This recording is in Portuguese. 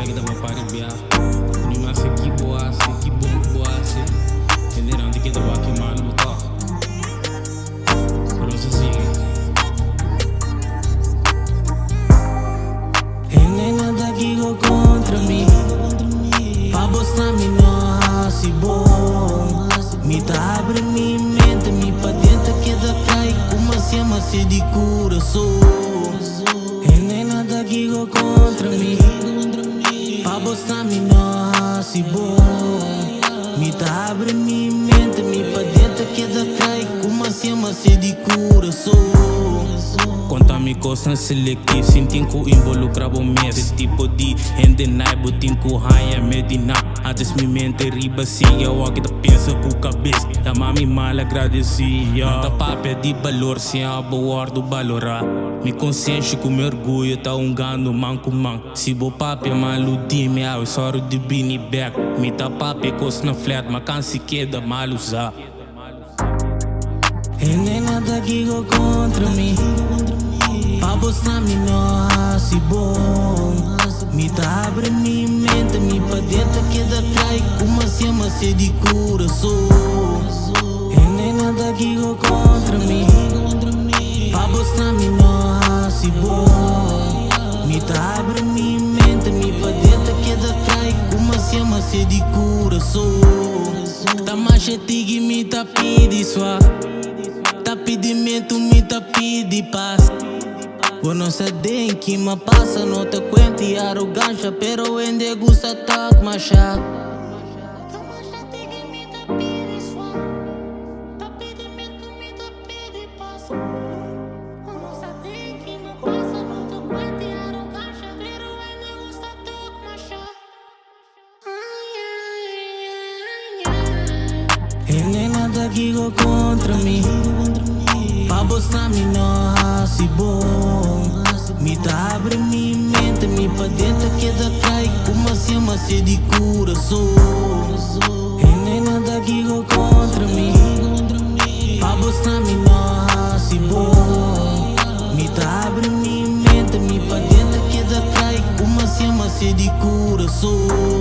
que dá uma paribia. Numa se que boasse, que bom que boasse. Entenderam de que dá uma que mal botar. Por isso sigue. E nem nada que go contra mim. Pa mostrar me não se bom. Me tá abre minha mente, me pra dentro que da cai. Como se ama se de coração. E nem nada que go contra mim. Pa mostrar me não se bom. Me tá abre minha mente, me pra dentro que da cai. Como se ama se de coração. Conta-me coisas selectivas, sinto que involucrava o mês. Esse tipo de endenai, botim que raia medina. Antes me mente riba siga, o que tá pensa com cabeça. Da mami mal agradecia. Não tá papel de valor, sem a boa do valorar. Me consciente que o meu orgulho tá ungando man com man. Se bo papel maludi, me ao soro de bini back. Me tá papel coisa na flat, mas can se queda mal usar. E nem nada que go contra mim. Pa mostrar me não se bom. Me tá abre minha mente, me pra dentro que da cai. Como se ama se de coração. E nem nada que go contra mim. Pa mostrar me não se bom. Me tá abre minha mente, me pra dentro que da cai. Como se ama se de coração. Tá machete me tá pedi sua. Tá pedimento me tá pedi paz. Eu não sei de que me passa, não te cuento e arrogância, pero ainda gusta tak machar. E nem nada que go contra mim. Pa mostrar me não se bom. Me tá abre minha mente, me pra dentro que da cai. Como se ama se de coração. E nem nada que go contra mim. Pa mostrar me não se bom. Me tá abre minha mente, me pra dentro que da cai. Como se ama se de coração.